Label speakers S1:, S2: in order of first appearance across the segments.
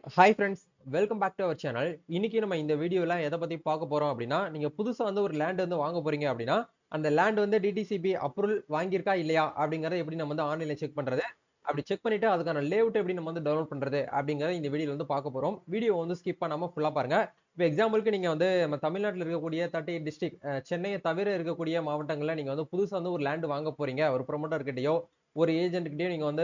S1: Hi friends, welcome back to our channel. இன்னைக்கு நம்ம இந்த வீடியோல எதை பத்தி பார்க்க போறோம் அப்படின்னா, நீங்க புதுசா வந்து ஒரு லேண்ட் வந்து வாங்க போறீங்க அப்படின்னா, அந்த லேண்ட் வந்து டிடிசிபி அப்ரூவல் வாங்கியிருக்கா இல்லையா அப்படிங்கறத எப்படி நம்ம வந்து ஆன்லைன்ல செக் பண்றது, அப்படி செக் பண்ணிட்டு அதுக்கான லேஅவுட் எப்படி நம்ம வந்து டவுன்லோட் பண்றது அப்படிங்கறத இந்த வீடியோல வந்து பார்க்க போறோம். வீடியோ வந்து ஸ்கிப் பண்ணாம ஃபுல்லா பாருங்க. இப்போ எக்ஸாம்பிளுக்கு நீங்க வந்து நம்ம தமிழ்நாட்டில் இருக்கக்கூடிய 38 டிஸ்ட்ரிக்ட், சென்னையை தவிர இருக்கக்கூடிய மாவட்டங்கள்ல நீங்க வந்து புதுசா வந்து ஒரு லேண்ட் வாங்க போறீங்க, ஒரு ப்ரொமோட்டர் கிட்டயோ ஒரு ஏஜென்ட் கிட்டயோ நீங்க வந்து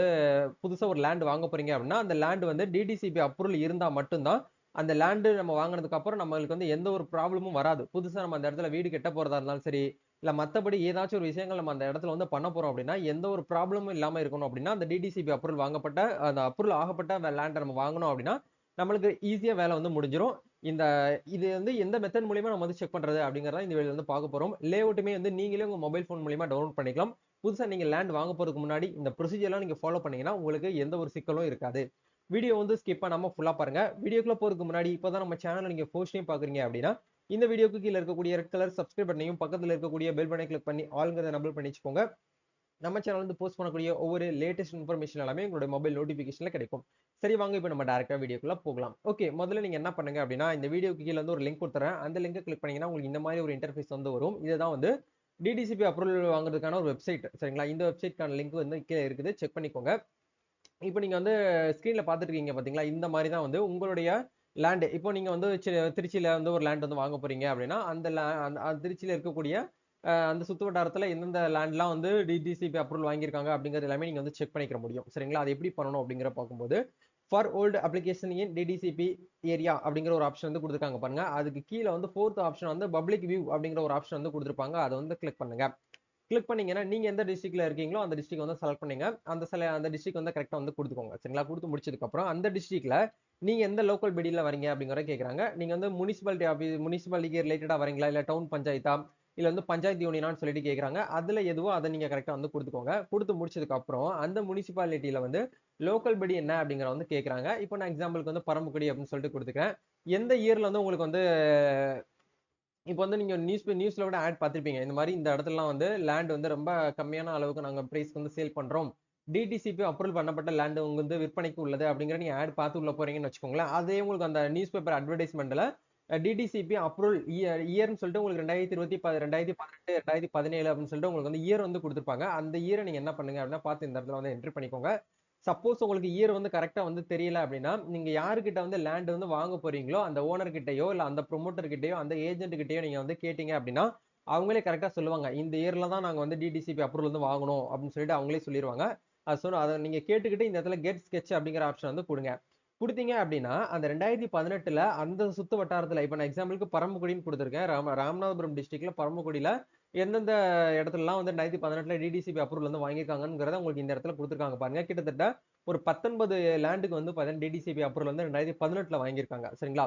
S1: புதுசா ஒரு லேண்ட் வாங்க போறீங்க அப்படின்னா, அந்த லேண்ட் வந்து டிடிசிபி அப்ரூவல் இருந்தா மட்டும்தான் அந்த லேண்ட் நம்ம வாங்குனதுக்கு அப்புறம் நம்மளுக்கு வந்து எந்த ஒரு ப்ராப்ளமும் வராது. புதுசா நம்ம அந்த இடத்துல வீடு கட்ட போறதா இருந்தாலும் சரி, இல்ல மத்தபடி ஏதாச்சும் ஒரு விஷயங்கள் நம்ம அந்த இடத்துல வந்து பண்ண போறோம் அப்படின்னா, எந்த ஒரு ப்ராப்ளமும் இல்லாம இருக்கணும் அப்படின்னா, அந்த டிடிசிபி அப்ரூவல் வாங்கப்பட்ட அந்த அப்ரூவல் ஆகப்பட்ட லேண்ட நம்ம வாங்கணும் அப்படின்னா, நம்மளுக்கு ஈஸியா வேலை வந்து முடிஞ்சிரும். இந்த இது வந்து எந்த மெத்தட் மூலியமா நம்ம வந்து செக் பண்றது அப்படிங்கறத இந்த வீடியோல வந்து பார்க்க போறோம். லேஅவுட்டுமே வந்து நீங்களே உங்க மொபைல் ஃபோன் மூலியமா டவுன்லோட் பண்ணிக்கலாம். புதுசா நீங்க லேண்ட் வாங்க போறதுக்கு முன்னாடி இந்த ப்ரொசீஜர்லாம் நீங்க ஃபாலோ பண்ணீங்கன்னா, உங்களுக்கு எந்த ஒரு சிக்கலும் இருக்காது. வீடியோ வந்து ஸ்கிப் பண்ணாம ஃபுல்லா பாருங்க. வீடியோக்குள்ள போறதுக்கு முன்னாடி இப்பதான் நம்ம சேனல நீங்க ஃபர்ஸ்ட் டைம் பாக்குறீங்க அப்படின்னா, இந்த வீடியோக்கு கீழ இருக்கக்கூடிய ரெட் கலர் சப்ஸ்கிரைப் பட்டனையும், பக்கத்துல இருக்கக்கூடிய பெல் பட்டனை கிளிக் பண்ணி ஆல்ங்கிறத எனேபிள் பண்ணி வச்சுக்கோங்க. நம்ம சேனல் வந்து போஸ்ட் பண்ணக்கூடிய ஒவ்வொரு லேட்டஸ்ட் இன்ஃபர்மேஷன் எல்லாமே உங்களுடைய மொபைல் நோட்டிபிகேஷன்ல கிடைக்கும். சரி வாங்க இப்ப நம்ம டைரக்டா வீடியோக்குள்ள போகலாம். ஓகே, முதல்ல நீங்க என்ன பண்ணுங்க அப்படின்னா, இந்த வீடியோக்கு கீழ வந்து ஒரு லிங்க் குடுத்துறேன். அந்த லிங்கை கிளிக் பண்ணீங்கன்னா உங்களுக்கு இந்த மாதிரி ஒரு இன்டர்ஃபேஸ் வந்து வரும். இதுதான் வந்து டிடிசிபி அப்ரூவல் வாங்குறதுக்கான ஒரு வெப்சைட். சரிங்களா? இந்த வெப்சைட்க்கான லிங்க் வந்து கீழ இருக்குது. செக் பண்ணிக்கோங்க. இப்போ நீங்க வந்து ஸ்கிரீன்ல பார்த்துட்டு இருக்கீங்க பாத்தீங்களா? இந்த மாதிரி தான் வந்து உங்களுடைய லேண்ட். இப்போ நீங்க வந்து திருச்சியில வந்து ஒரு லேண்ட் வந்து வாங்க போறீங்க அப்படின்னா, அந்த திருச்சியில இருக்கக்கூடிய அந்த சுத்து வட்டாரத்துல எந்தெந்த லேண்ட்லாம் வந்து டிடிசிபி அப்ரூவல் வாங்கியிருக்காங்க அப்படிங்கிறது எல்லாமே நீங்க வந்து செக் பண்ணிக்கிற முடியும். சரிங்களா? அது எப்படி பண்ணணும் அப்படிங்கிற பார்க்கும்போது, for old application in DTCP area அப்படிங்கிற ஒரு ஆப்ஷன் வந்து கொடுத்துருக்காங்க பாருங்க. அதுக்கு கீழ வந்து 4த் ஆப்ஷன் வந்து பப்ளிக் வியூ அப்படிங்கிற ஒரு ஆப்ஷன் வந்து கொடுத்துருப்பாங்க. அதை வந்து கிளிக் பண்ணுங்க. கிளிக் பண்ணீங்கன்னா நீங்க எந்த டிஸ்ட்ரிக்ட்ல இருக்கீங்களோ அந்த டிஸ்ட்ரிக்ட் வந்து செலக்ட் பண்ணீங்க. அந்த டிஸ்ட்ரிக்ட் வந்து கரெக்டா வந்து கொடுத்துக்கோங்க. சரிங்களா? கொடுத்து முடிச்சதுக்கு அப்புறம் அந்த டிஸ்ட்ரிக்ட்ல நீங்க எந்த லோக்கல் பாடியில வரீங்க அப்படிங்கறத கேக்குறாங்க. நீங்க வந்து முனிசிபாலிட்டி ஆபீஸ் முனிசிபாலிட்டிக்கு ரிலேட்டடா வரீங்களா, இல்ல டவுன் பஞ்சாயத்தா, இல்ல வந்து பஞ்சாயத்து யூனியனான்னு சொல்லிட்டு கேக்குறாங்க. அதுல எதுவோ அதை நீங்க கரெக்டா வந்து கொடுத்துக்கோங்க. கொடுத்து முடிச்சதுக்கு அப்புறம் அந்த முனிசிபாலிட்டியில வந்து லோக்கல் படி என்ன அப்படிங்கறத வந்து கேக்குறாங்க. இப்போ நான் எக்ஸாம்பிளுக்கு வந்து பரமக்குடி அப்படின்னு சொல்லிட்டு கொடுத்துக்கிறேன். எந்த இயர்ல வந்து உங்களுக்கு வந்து இப்போ வந்து நீங்க நியூஸ்ல கூட ஆட் பார்த்திருப்பீங்க. இந்த மாதிரி இந்த இடத்துலலாம் வந்து லேண்ட் வந்து ரொம்ப கம்மியான அளவுக்கு நாங்க பிரைஸ் வந்து சேல் பண்றோம். டிடிசிபி அப்ரூவல் பண்ணப்பட்ட லேண்ட் உங்க வந்து விற்பனைக்கு உள்ளது அப்படிங்கிற நீங்க ஆட் பார்த்து உள்ள போறீங்கன்னு வச்சுக்கோங்களேன். அதே உங்களுக்கு அந்த நியூஸ் பேப்பர் அட்வர்டைஸ்மெண்ட்ல டிடிசிபி அப்ரூவல் இயர்னு சொல்லிட்டு உங்களுக்கு 2018 2017 அப்படின்னு சொல்லிட்டு உங்களுக்கு வந்து இயர் வந்து கொடுத்துருப்பாங்க. அந்த இயரை நீங்க என்ன பண்ணுங்க அப்படின்னா பார்த்து இந்த இடத்துல வந்து என்ட்ரி பண்ணிக்கோங்க. சப்போஸ் உங்களுக்கு இயர் வந்து கரெக்டா வந்து தெரியல அப்படின்னா, நீங்க யாருகிட்ட வந்து லேண்ட் வந்து வாங்க போறீங்களோ அந்த ஓனர் கிட்டயோ, இல்ல அந்த ப்ரொமோட்டர் கிட்டயோ, அந்த ஏஜென்ட் கிட்டயோ நீங்க வந்து கேட்டீங்க அப்படின்னா, அவங்களே கரெக்டா சொல்லுவாங்க. இந்த இயர்ல தான் நாங்க வந்து டிடிசிபி அப்ரூவல் வந்து வாங்கணும் அப்படின்னு சொல்லிட்டு அவங்களே சொல்லிருவாங்க. அத நீங்க கேட்டுக்கிட்டு இந்த இடத்துல கெட் ஸ்கெட்ச் அப்படிங்கிற ஆப்ஷன் வந்து குடுங்க. குடுத்தீங்க அப்படின்னா, அந்த 2018ல அந்த சுத்து வட்டாரத்துல இப்ப நான் எக்ஸாம்பிளுக்கு பரமக்குடின்னு குடுத்திருக்கேன். ராமநாதபுரம் டிஸ்ட்ரிக்ட்ல பரமக்குடியில எந்தெந்த இடத்துலலாம் வந்து 2018ல டிடிசிபி அப்ரூவல் வந்து வாங்கியிருக்காங்கங்கிறத உங்களுக்கு இந்த இடத்துல குடுத்துருக்காங்க பாருங்க. கிட்டத்தட்ட ஒரு 19 லேண்டுக்கு வந்து பார்த்தீங்கன்னா டிடிசிபி அப்ரூவல் வந்து 2018ல வாங்கியிருக்காங்க. சரிங்களா?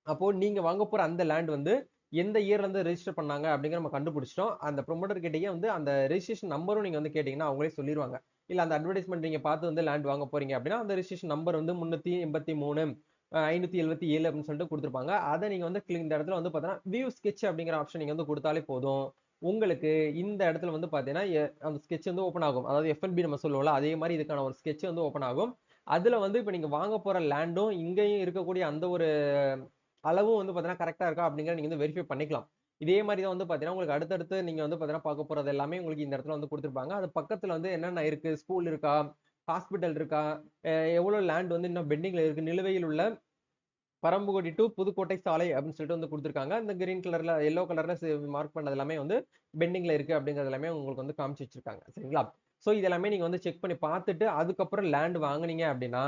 S1: அப்போ நீங்க வாங்க போற அந்த லேண்ட் வந்து எந்த இயர்ல இருந்து ரெஜிஸ்டர் பண்ணாங்க அப்படிங்கிற நம்ம கண்டுபிடிச்சிட்டோம். அந்த ப்ரொமோட்டர் கிட்டயே வந்து அந்த ரெஜிஸ்ட்ரேஷன் நம்பரும் நீங்க வந்து கேட்டீங்கன்னா அவங்களே சொல்லிருவாங்க. இல்ல அந்த அட்வர்டைஸ்மென்ட் நீங்க பார்த்து வந்து லேண்ட் வாங்க போறீங்க அப்படின்னா அந்த ரெஜிஸ்ட்ரேஷன் நம்பர் வந்து 383 577 அப்படின்னு சொல்லிட்டு கொடுத்திருப்பாங்க. அத நீங்க வந்து இந்த இடத்துல வந்து பார்த்தீங்கன்னா வியூ ஸ்கெட்ச் அப்படிங்கிற ஆப்ஷன் நீங்க வந்து கொடுத்தாலே போதும். உங்களுக்கு இந்த இடத்துல வந்து பார்த்தீங்கன்னா அந்த ஸ்கெட்ச் வந்து ஓப்பன் ஆகும். அதாவது எஃப்என்பி நம்ம சொல்லுவோம்ல, அதே மாதிரி இதுக்கான ஒரு ஸ்கெட்ச் வந்து ஓப்பன் ஆகும். அதுல வந்து இப்ப நீங்க வாங்க போற லேண்டும் இங்கேயும் இருக்கக்கூடிய அந்த ஒரு அளவும் வந்து பார்த்தீங்கன்னா கரெக்ட்டா இருக்கா அப்படிங்கிறத நீங்க வந்து வெரிஃபை பண்ணிக்கலாம். இதே மாரி தான் வந்து பார்த்தீங்கன்னா, உங்களுக்கு அடுத்தடுத்து நீங்க வந்து பார்த்தீங்கன்னா பார்க்க போறது எல்லாமே உங்களுக்கு இந்த இடத்துல வந்து குடுத்திருப்பாங்க. அது பக்கத்துல வந்து என்னென்ன இருக்கு? ஸ்கூல் இருக்கா? ஹாஸ்பிட்டல் இருக்கா? எவ்வளோ லேண்ட் வந்து இன்னும் பெண்டிங்ல இருக்கு? நிலுவையில் உள்ள பரம்புக்குடி டூ புதுக்கோட்டை சாலை அப்படின்னு சொல்லிட்டு வந்து குடுத்திருக்காங்க. இந்த கிரீன் கலர்ல, எல்லோ கலர்ல மார்க் பண்ணது எல்லாமே வந்து பெண்டிங்ல இருக்கு அப்படிங்கிறது எல்லாமே உங்களுக்கு வந்து காமிச்சு வச்சிருக்காங்க. சரிங்களா? சோ இது எல்லாமே நீங்க வந்து செக் பண்ணி பார்த்துட்டு, அதுக்கப்புறம் லேண்ட் வாங்குனீங்க அப்படின்னா,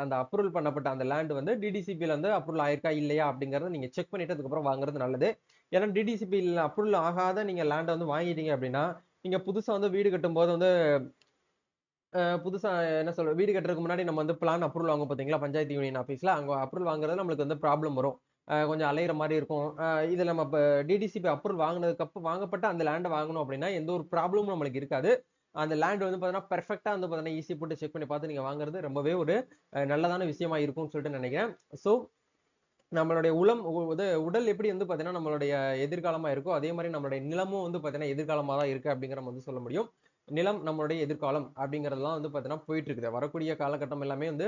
S1: அந்த அப்ரூவல் பண்ணப்பட்ட அந்த லேண்ட் வந்து டிடிசிபில வந்து அப்ரூவல் ஆயிருக்கா இல்லையா அப்படிங்கறத நீங்க செக் பண்ணிட்டு அதுக்கப்புறம் வாங்குறது நல்லது. ஏன்னா டிடிசிபில அப்ரூவல் ஆகாத நீங்க லேண்ட வந்து வாங்கிட்டீங்க அப்படின்னா, நீங்க புதுசா வந்து வீடு கட்டும்போது வந்து புதுசா என்ன சொல்றது, வீடு கட்டுறதுக்கு முன்னாடி நம்ம வந்து பிளான் அப்ரூவல் வாங்குவோம் பார்த்தீங்களா? பஞ்சாயத்து யூனியன் ஆஃபீஸ்ல. அங்க அப்ரூவல் வாங்குறது நம்மளுக்கு வந்து ப்ராப்ளம் வரும். கொஞ்சம் அலையிற மாரி இருக்கும். இது நம்ம இப்ப டிடிசிபி அப்ரூவல் வாங்கப்பட்ட அந்த லேண்ட வாங்கணும் அப்படின்னா, எந்த ஒரு ப்ராப்ளமும் நம்மளுக்கு இருக்காது. அந்த லேண்ட் வந்து பார்த்தீங்கன்னா, பெர்ஃபெக்ட்டா வந்து பார்த்தீங்கன்னா, ஈஸி போட்டு செக் பண்ணி பார்த்து நீங்க வாங்குறது ரொம்பவே ஒரு நல்லதான விஷயமா இருக்கும்னு சொல்லிட்டு நினைக்கிறேன். சோ நம்மளுடைய உடல் எப்படி வந்து பார்த்தீங்கன்னா, நம்மளுடைய எதிர்காலமா இருக்கோ, அதே மாரி நம்மளுடைய நிலமும் வந்து பார்த்தீங்கன்னா, எதிர்காலமா தான் இருக்கு அப்படிங்கிற நம்ம வந்து சொல்ல முடியும். நிலம் நம்மளுடைய எதிர்காலம் அப்படிங்கிறதெல்லாம் வந்து பார்த்தீங்கன்னா, போயிட்டு இருக்குது. வரக்கூடிய காலகட்டம் எல்லாமே வந்து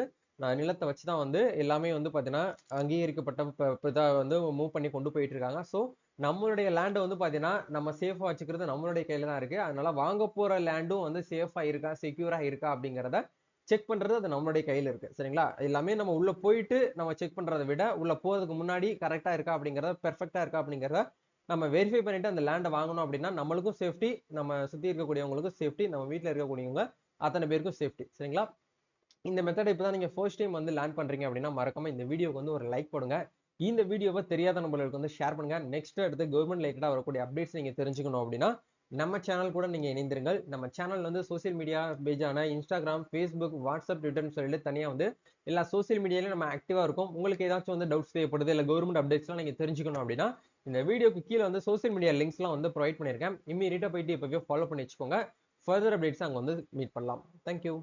S1: நிலத்தை வச்சு தான் வந்து எல்லாமே வந்து பார்த்தீங்கன்னா அங்கீகரிக்கப்பட்ட இதா வந்து மூவ் பண்ணி கொண்டு போயிட்டு இருக்காங்க. ஸோ நம்மளுடைய லேண்ட் வந்து பார்த்தீங்கன்னா நம்ம சேஃபா வச்சுக்கிறது நம்மளுடைய கையில தான் இருக்கு. அதனால வாங்க போற லேண்டும் வந்து சேஃபா இருக்கா, செக்யூரா இருக்கா அப்படிங்கிறத செக் பண்றது அது நம்மளுடைய கையில இருக்கு. சரிங்களா? எல்லாமே நம்ம உள்ள போயிட்டு நம்ம செக் பண்றதை விட உள்ள போறதுக்கு முன்னாடி கரெக்டா இருக்கா அப்படிங்கிறத, பெர்ஃபெக்ட்டா இருக்கா அப்படிங்கிறத நம்ம வெரிஃபை பண்ணிட்டு அந்த லேண்டை வாங்கணும் அப்படின்னா நம்மளுக்கும் சேஃப்டி, நம்ம சுத்தி இருக்கக்கூடியவங்களுக்கும் சேஃப்டி, நம்ம வீட்ல இருக்கக்கூடியவங்க அத்தனை பேருக்கும் சேஃப்டி. சரிங்களா? இந்த மெத்தட் இப்பதான் நீங்க ஃபர்ஸ்ட் டைம் வந்து லேர்ன் பண்றீங்க அப்படின்னா மறக்காம இந்த வீடியோக்கு வந்து ஒரு லைக் போடுங்க. இந்த வீடியோவை தெரியாத நபர்களுக்கு வந்து ஷேர் பண்ணுங்க. நெக்ஸ்ட் அடுத்து கவர்மெண்ட் ரிலேட்டடா வரக்கூடிய அப்டேட்ஸ் நீங்க தெரிஞ்சுக்கணும் அப்படின்னா நம்ம சேனல் கூட நீங்க இணைந்திருங்கள். நம்ம சேனல் வந்து சோசியல் மீடியா பேஜான இன்ஸ்டாகிராம், ஃபேஸ்புக், வாட்ஸ்அப், ட்விட்டர்னு சொல்லிட்டு தனியா வந்து எல்லா சோசியல் மீடியாலையும் நம்ம ஆக்டிவா இருக்கும். உங்களுக்கு ஏதாச்சும் வந்து டவுட்ஸ் தேவைப்படுது இல்ல கவர்மெண்ட் அப்டேட்ஸ்லாம் நீங்க தெரிஞ்சுக்கணும் அப்படின்னா இந்த வீடியோக்கு கீழே வந்து சோசியல் மீடியா லிங்க்ஸ்லாம் வந்து ப்ரொவைட் பண்ணியிருக்கேன். இம்மீடியட்டா போயிட்டு இப்பவே ஃபாலோ பண்ணி வச்சுக்கோங்க. ஃபர்தர் அப்டேட்ஸ் அங்க வந்து மீட் பண்ணலாம். தேங்க்யூ.